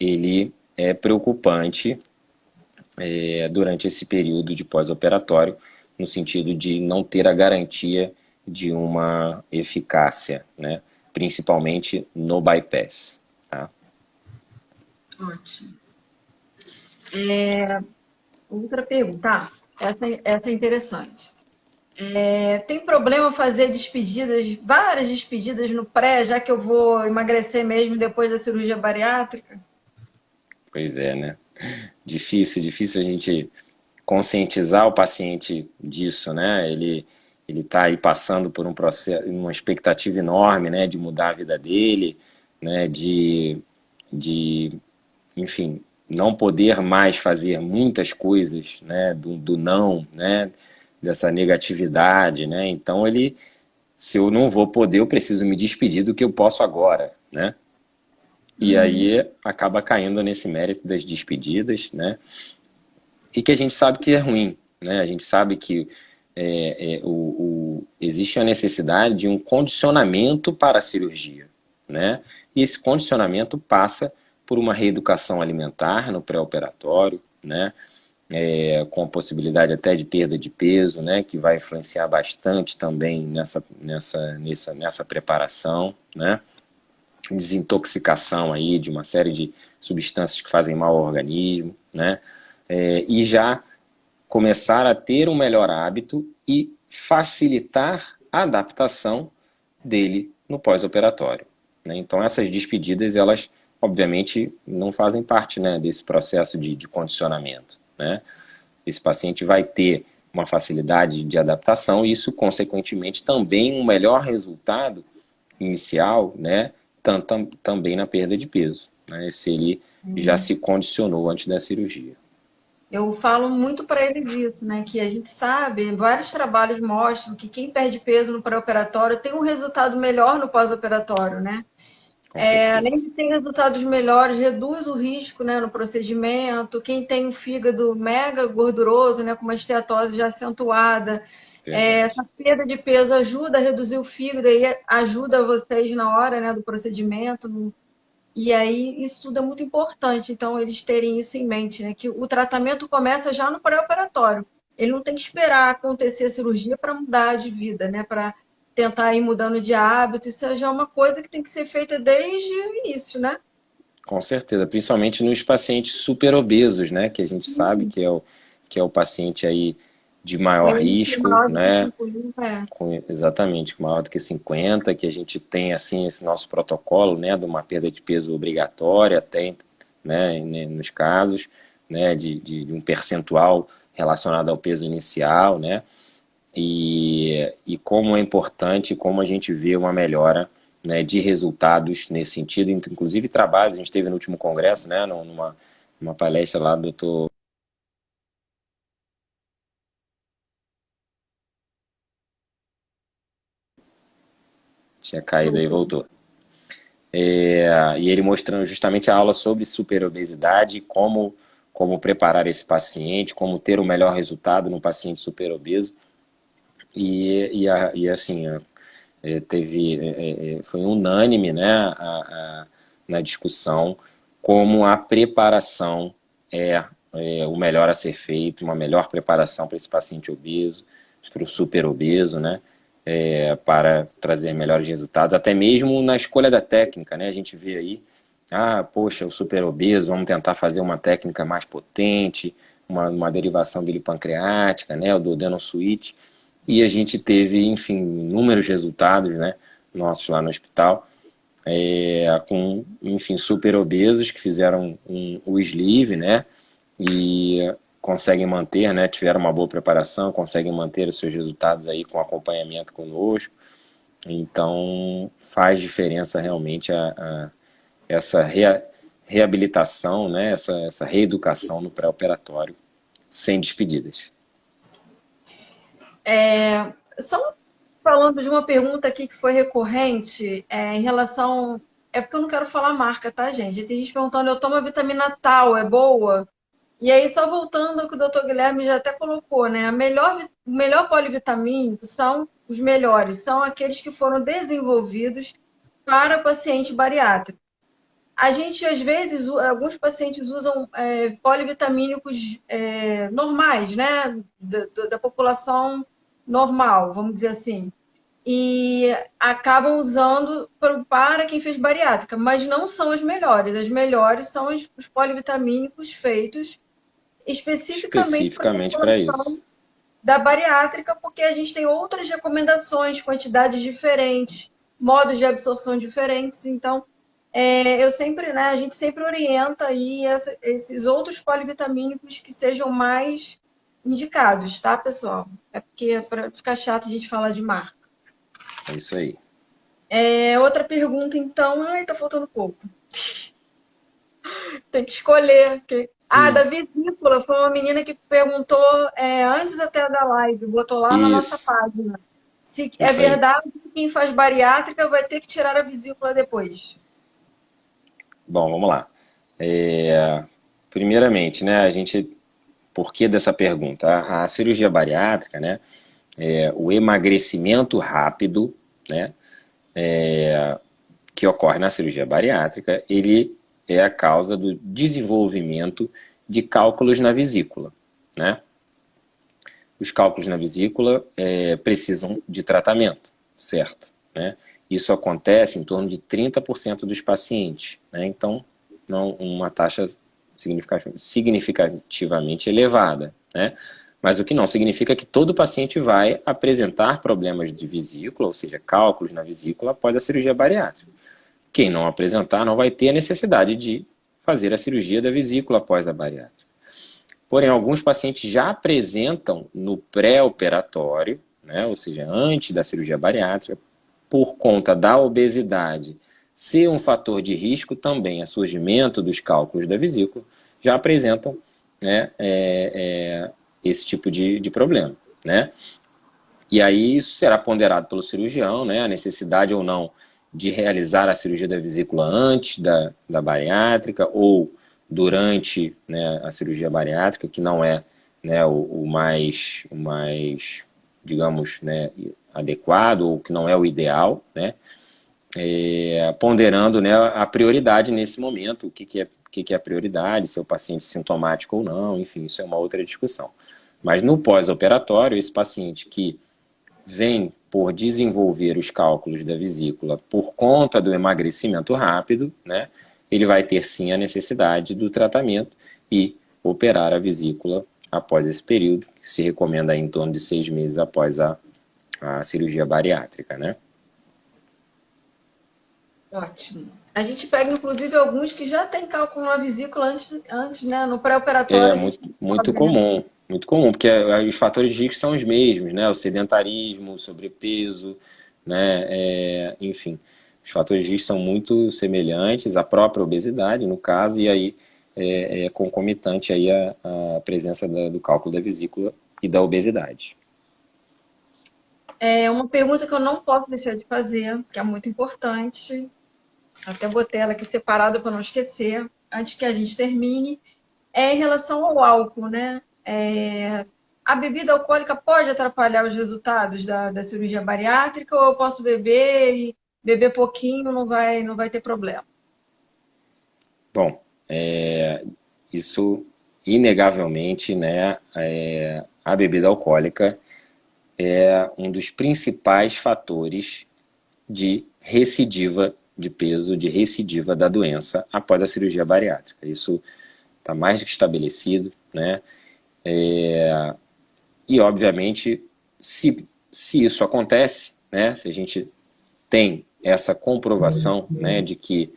ele é preocupante durante esse período de pós-operatório, no sentido de não ter a garantia de uma eficácia, né? Principalmente no bypass. Tá? Ótimo. Outra pergunta. Essa é interessante. Tem problema fazer despedidas, várias despedidas no pré, já que eu vou emagrecer mesmo depois da cirurgia bariátrica? Pois é, né? Difícil a gente conscientizar o paciente disso, né? Ele está aí passando por um processo, uma expectativa enorme, né, de mudar a vida dele, né, de enfim, não poder mais fazer muitas coisas, né, do não, né, dessa negatividade, né? Então se eu não vou poder, eu preciso me despedir do que eu posso agora, né? E aí acaba caindo nesse mérito das despedidas, né? E que a gente sabe que é ruim, né? A gente sabe que existe a necessidade de um condicionamento para a cirurgia, né? E esse condicionamento passa por uma reeducação alimentar no pré-operatório, né? Com a possibilidade até de perda de peso, né? Que vai influenciar bastante também nessa preparação, né? Desintoxicação aí de uma série de substâncias que fazem mal ao organismo, né? E já começar a ter um melhor hábito e facilitar a adaptação dele no pós-operatório, né? Então essas despedidas, elas obviamente não fazem parte, né, desse processo de condicionamento, né? Esse paciente vai ter uma facilidade de adaptação e isso consequentemente também um melhor resultado inicial, né, também na perda de peso, né, se ele já se condicionou antes da cirurgia. Eu falo muito para eles isso, né? Que a gente sabe, vários trabalhos mostram que quem perde peso no pré-operatório tem um resultado melhor no pós-operatório, né? Com Além certeza. de ter resultados melhores, reduz o risco, né, no procedimento. Quem tem um fígado mega gorduroso, né, com uma esteatose já acentuada, Verdade. essa perda de peso ajuda a reduzir o fígado e ajuda vocês na hora, né, do procedimento. E aí isso tudo é muito importante, então eles terem isso em mente, né, que o tratamento começa já no pré-operatório. Ele não tem que esperar acontecer a cirurgia para mudar de vida, né, para tentar ir mudando de hábito. Isso já é uma coisa que tem que ser feita desde o início, né? Com certeza, principalmente nos pacientes super obesos, né, que a gente sabe que é o paciente aí de Com maior índice risco, maior do que né, 50, exatamente, maior do que 50, que a gente tem assim esse nosso protocolo, né, de uma perda de peso obrigatória até, né, nos casos, né, de um percentual relacionado ao peso inicial, né, e como é importante, como a gente vê uma melhora, né, de resultados nesse sentido, inclusive trabalhos, a gente teve no último congresso, né, numa palestra lá do doutor, tinha caído aí e Voltou. voltou. E ele mostrando justamente a aula sobre superobesidade, como preparar esse paciente, como ter o melhor resultado no paciente superobeso. E assim, foi unânime, né, na discussão como a preparação é o melhor a ser feito, uma melhor preparação para esse paciente obeso, para o superobeso, né, para trazer melhores resultados, até mesmo na escolha da técnica, né, a gente vê aí, poxa, o superobeso, vamos tentar fazer uma técnica mais potente, uma derivação bilipancreática, né, o duodeno switch, e a gente teve, enfim, inúmeros resultados, né, nossos lá no hospital, com, enfim, super obesos que fizeram o sleeve, né, e conseguem manter, né, tiveram uma boa preparação, conseguem manter os seus resultados aí com acompanhamento conosco. Então, faz diferença realmente essa reabilitação, né, essa reeducação no pré-operatório, sem despedidas. Só falando de uma pergunta aqui que foi recorrente, em relação. É porque eu não quero falar marca, tá, gente? Tem gente perguntando, eu tomo a vitamina tal, é boa? E aí, só voltando ao que o doutor Guilherme já até colocou, né? O melhor polivitamínico são os melhores, são aqueles que foram desenvolvidos para paciente bariátrico. A gente, às vezes, alguns pacientes usam polivitamínicos normais, né? Da população normal, vamos dizer assim. E acabam usando para quem fez bariátrica, mas não são as melhores. As melhores são os polivitamínicos feitos especificamente para a Especificamente para população isso. da bariátrica, porque a gente tem outras recomendações, quantidades diferentes, modos de absorção diferentes. Então, eu sempre, né, a gente sempre orienta aí esses outros polivitamínicos que sejam mais indicados, tá, pessoal? É porque para ficar chato a gente falar de marca. É isso aí. Outra pergunta, então. Ai, tá faltando pouco. Tem que escolher. Da vesícula, foi uma menina que perguntou antes até da live, botou lá na nossa Isso, página. Se é isso aí. verdade que quem faz bariátrica vai ter que tirar a vesícula depois. Bom, vamos lá. Primeiramente, né, por que dessa pergunta? A cirurgia bariátrica, né, o emagrecimento rápido, né, que ocorre na cirurgia bariátrica, ele é a causa do desenvolvimento de cálculos na vesícula, né? Os cálculos na vesícula precisam de tratamento, certo? Né? Isso acontece em torno de 30% dos pacientes, né? Então, não uma taxa significativamente elevada, né? Mas o que não significa que todo paciente vai apresentar problemas de vesícula, ou seja, cálculos na vesícula após a cirurgia bariátrica. Quem não apresentar não vai ter a necessidade de fazer a cirurgia da vesícula após a bariátrica. Porém, alguns pacientes já apresentam no pré-operatório, né, ou seja, antes da cirurgia bariátrica, por conta da obesidade ser um fator de risco também a surgimento dos cálculos da vesícula, já apresentam, né, esse tipo de problema, né? E aí isso será ponderado pelo cirurgião, né, a necessidade ou não de realizar a cirurgia da vesícula antes da bariátrica ou durante, né, a cirurgia bariátrica, que não é, né, o mais, digamos, né, adequado ou que não é o ideal, né, ponderando, né, a prioridade nesse momento, o que é a prioridade, se é o paciente sintomático ou não, enfim, isso é uma outra discussão. Mas no pós-operatório, esse paciente que vem por desenvolver os cálculos da vesícula por conta do emagrecimento rápido, né, ele vai ter sim a necessidade do tratamento e operar a vesícula após esse período, que se recomenda em torno de 6 meses após a cirurgia bariátrica, né? Ótimo. A gente pega, inclusive, alguns que já tem cálculo na vesícula antes, né? No pré-operatório a gente Muito descobre, né? comum. Muito comum, porque os fatores de risco são os mesmos, né? O sedentarismo, o sobrepeso, né? Enfim, os fatores de risco são muito semelhantes, a própria obesidade, no caso, e aí é concomitante aí a presença do cálculo da vesícula e da obesidade. É uma pergunta que eu não posso deixar de fazer, que é muito importante. Até botei ela aqui separada para não esquecer, antes que a gente termine. É em relação ao álcool, né? A bebida alcoólica pode atrapalhar os resultados da cirurgia bariátrica ou eu posso beber e beber pouquinho não vai ter problema? Bom, isso inegavelmente, né? A bebida alcoólica é um dos principais fatores de recidiva de peso, de recidiva da doença após a cirurgia bariátrica. Isso está mais do que estabelecido, né? E, obviamente, se isso acontece, né? Se a gente tem essa comprovação, né, de que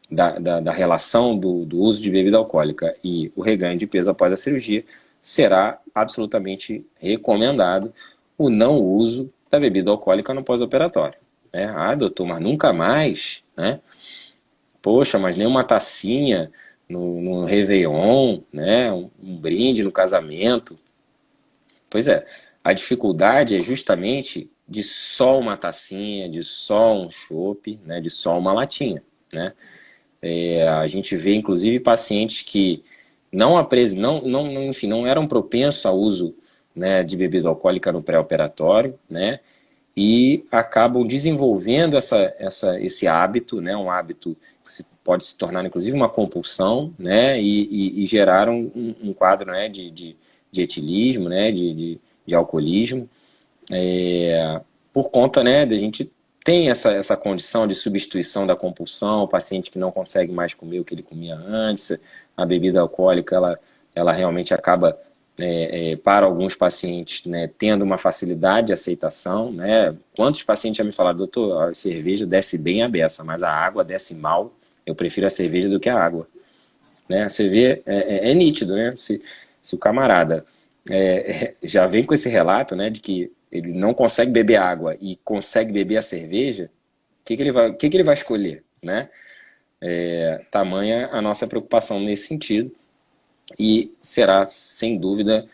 da relação do uso de bebida alcoólica e o reganho de peso após a cirurgia, será absolutamente recomendado o não uso da bebida alcoólica no pós-operatório. Né? Ah, doutor, mas nunca mais, né? Poxa, mas nem uma tacinha no Réveillon, né? Um brinde no casamento. Pois é, a dificuldade é justamente de só uma tacinha, de só um chopp, né? De só uma latinha, né? A gente vê, inclusive, pacientes que enfim, não eram propensos ao uso, né, de bebida alcoólica no pré-operatório, né, e acabam desenvolvendo esse hábito, né, um hábito que pode se tornar, inclusive, uma compulsão, né, e gerar um quadro, né, de etilismo, né, de alcoolismo, por conta, né, da gente tem essa condição de substituição da compulsão, o paciente que não consegue mais comer o que ele comia antes, a bebida alcoólica, ela realmente acaba, para alguns pacientes, né, tendo uma facilidade de aceitação, né? Quantos pacientes já me falaram, doutor, a cerveja desce bem a beça, mas a água desce mal, eu prefiro a cerveja do que a água. Né? Você vê, é nítido, né? Se o camarada já vem com esse relato, né, de que ele não consegue beber água e consegue beber a cerveja, o que ele vai escolher, né? Tamanha a nossa preocupação nesse sentido e será, sem dúvida,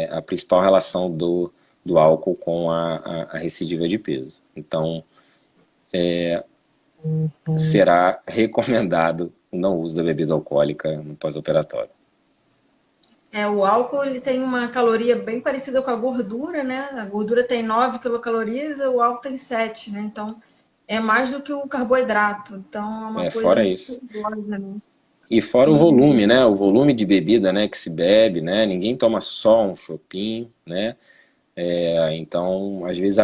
a principal relação do álcool com a recidiva de peso. Então, será recomendado o não uso da bebida alcoólica no pós-operatório. O álcool ele tem uma caloria bem parecida com a gordura, né? A gordura tem 9 quilocalorias, o álcool tem 7, né? Então é mais do que o carboidrato. Então é uma coisa Fora muito isso. perigosa, né? E fora o E volume, né? O volume de bebida, né, que se bebe, né? Ninguém toma só um chopinho, né? Então, às vezes,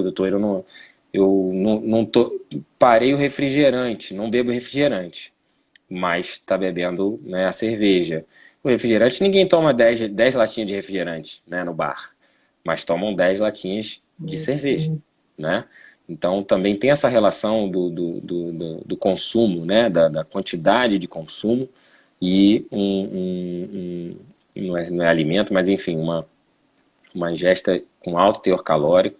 doutor, eu não parei o refrigerante, não bebo refrigerante, mas está bebendo, né, a cerveja. O refrigerante, ninguém toma 10 latinhas de refrigerante, né, no bar, mas tomam 10 latinhas de cerveja, né? Então também tem essa relação do consumo, né, da quantidade de consumo e não é alimento, mas enfim, uma ingesta com alto teor calórico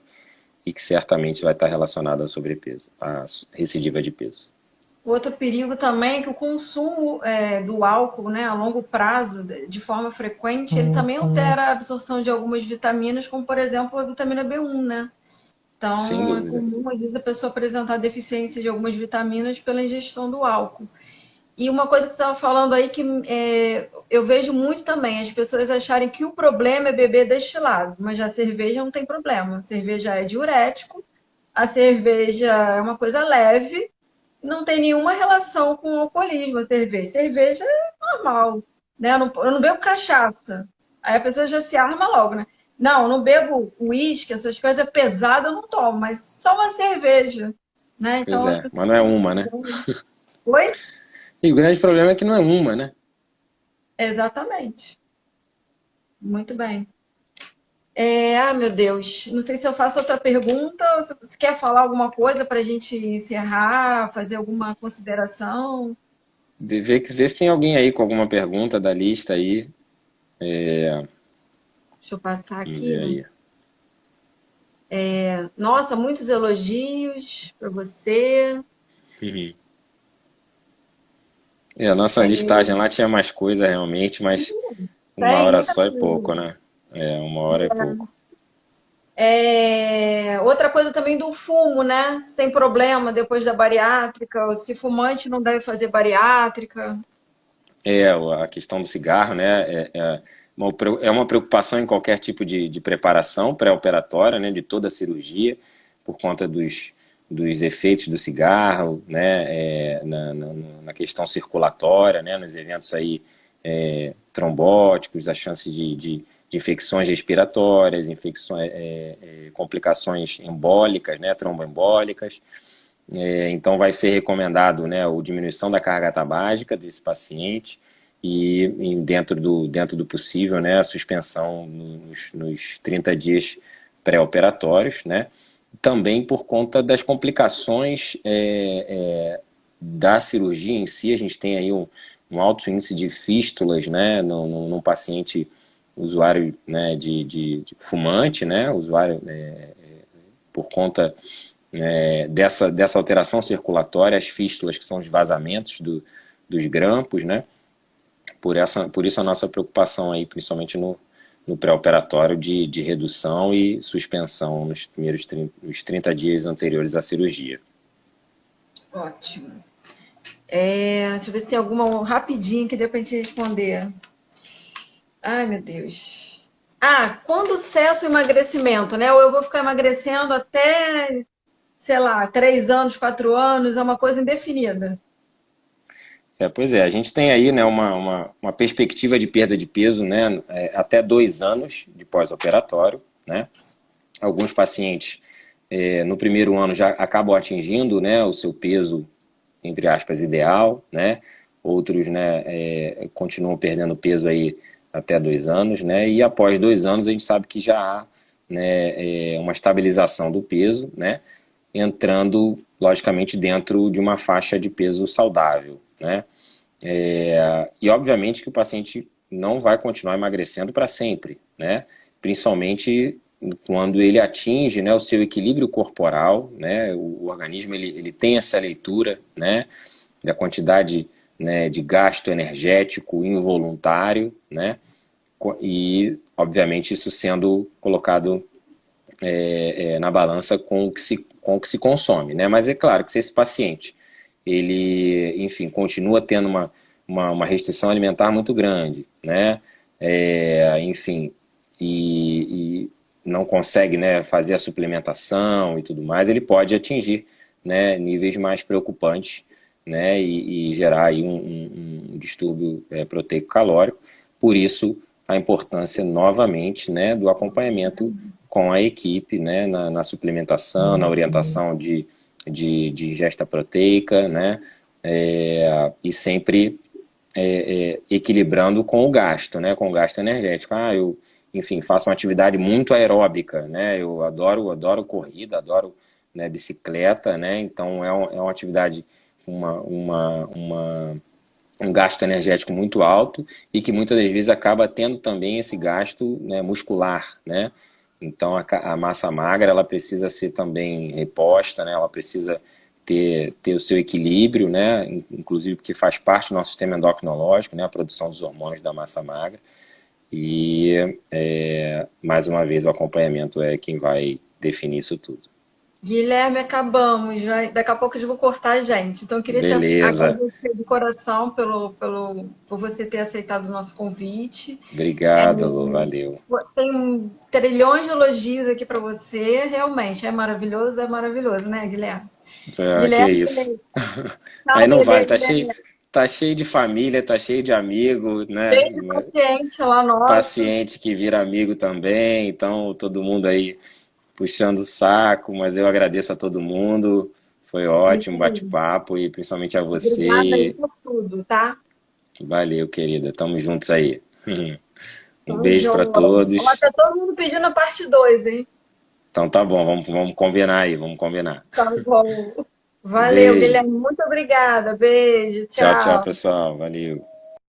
e que certamente vai estar relacionada ao sobrepeso, à recidiva de peso. outro perigo também é que o consumo do álcool, né, a longo prazo, de forma frequente, ele também altera a absorção de algumas vitaminas, como por exemplo a vitamina B1, né? Sem Então, é dúvida. comum, às vezes, a pessoa apresentar deficiência de algumas vitaminas pela ingestão do álcool. E uma coisa que você estava falando aí que eu vejo muito também, as pessoas acharem que o problema é beber destilado, mas a cerveja não tem problema. A cerveja é diurético, a cerveja é uma coisa leve, não tem nenhuma relação com o alcoolismo, a cerveja. Cerveja é normal, né? Eu não bebo cachaça. Aí a pessoa já se arma logo, né? Não, eu não bebo uísque, essas coisas pesadas eu não tomo, mas só uma cerveja, né? Pois Então as é, pessoas mas não é uma, né? confundem. Oi? E o grande problema é que não é uma, né? Exatamente. Muito bem. Meu Deus. Não sei se eu faço outra pergunta ou se você quer falar alguma coisa para a gente encerrar, fazer alguma consideração. Ver se tem alguém aí com alguma pergunta da lista aí. Deixa eu passar Vamos ver aqui. aí. Nossa, muitos elogios para você. A nossa listagem lá tinha mais coisa realmente, mas uma Tem hora muita só é pouco, coisa. né? Uma hora é pouco. Outra coisa também do fumo, né? Se tem problema depois da bariátrica, ou se fumante não deve fazer bariátrica. A questão do cigarro, né? É uma preocupação em qualquer tipo de preparação pré-operatória, né? De toda a cirurgia, por conta dos efeitos do cigarro, né? Na questão circulatória, né? Nos eventos aí trombóticos, a chance de infecções respiratórias, complicações embólicas, né? Tromboembólicas. Então vai ser recomendado, né, a diminuição da carga tabágica desse paciente e dentro do possível, né, a suspensão nos 30 dias pré-operatórios, né, também por conta das complicações da cirurgia em si. A gente tem aí um alto índice de fístulas, né, num paciente usuário, né, de fumante, né, usuário por conta dessa alteração circulatória, as fístulas, que são os vazamentos dos grampos, né? Por isso a nossa preocupação aí, principalmente no pré-operatório, de redução e suspensão nos primeiros 30 dias anteriores à cirurgia. Ótimo. Deixa eu ver se tem alguma rapidinho que dê pra gente responder. Ai, meu Deus. Quando cessa o emagrecimento, né? Ou eu vou ficar emagrecendo até, sei lá, 3 anos, 4 anos, é uma coisa indefinida. Pois é, a gente tem aí, né, uma perspectiva de perda de peso, né, até 2 anos de pós-operatório, né? Alguns pacientes no primeiro ano já acabam atingindo, né, o seu peso, entre aspas, ideal, né? Outros, né, continuam perdendo peso aí até 2 anos, né? E após 2 anos a gente sabe que já há, né, uma estabilização do peso, né? Entrando, logicamente, dentro de uma faixa de peso saudável, né? E obviamente que o paciente não vai continuar emagrecendo para sempre, né? Principalmente quando ele atinge, né, o seu equilíbrio corporal, né? O organismo ele tem essa leitura, né, da quantidade, né, de gasto energético involuntário, né? E obviamente isso sendo colocado na balança com o que se consome, né? Mas é claro que se esse paciente ele, enfim, continua tendo uma restrição alimentar muito grande, né? Enfim, e não consegue, né, fazer a suplementação e tudo mais, ele pode atingir, né, níveis mais preocupantes, né, e gerar aí um distúrbio proteico calórico. Por isso, a importância novamente, né, do acompanhamento com a equipe, né, na suplementação, na orientação de ingesta proteica, né, e sempre equilibrando com o gasto, né, com o gasto energético. Eu, enfim, faço uma atividade muito aeróbica, né, eu adoro corrida, adoro, né, bicicleta, né, então é uma atividade com um gasto energético muito alto e que muitas das vezes acaba tendo também esse gasto, né, muscular, né? Então a massa magra ela precisa ser também reposta, né? Ela precisa ter o seu equilíbrio, né? Inclusive porque faz parte do nosso sistema endocrinológico, né? A produção dos hormônios da massa magra. E mais uma vez o acompanhamento é quem vai definir isso tudo. Guilherme, acabamos. Daqui a pouco eu vou cortar, gente. Então, eu queria te Beleza. agradecer de coração por você ter aceitado o nosso convite. Obrigado, Lu. Valeu. Tem trilhões de elogios aqui para você. Realmente, é maravilhoso, né, Guilherme? Que Guilherme, isso. Aí tchau, não bebê, vai, Guilherme. tá cheio de família, tá cheio de amigo, né? Beijo paciente lá nosso. Paciente que vira amigo também, então todo mundo aí puxando o saco, mas eu agradeço a todo mundo. Foi É isso ótimo aí. bate-papo e principalmente a Obrigada aí você. por tudo, tá? Valeu, querida. Tamo juntos aí. Um Tamo beijo para junto. Ó, todos. tá todo mundo pedindo a parte 2, hein? Então tá bom, vamos combinar aí, vamos combinar. Tá bom. Valeu, Beijo. Guilherme. Muito obrigada. Beijo, Tchau, tchau, tchau. pessoal. Valeu.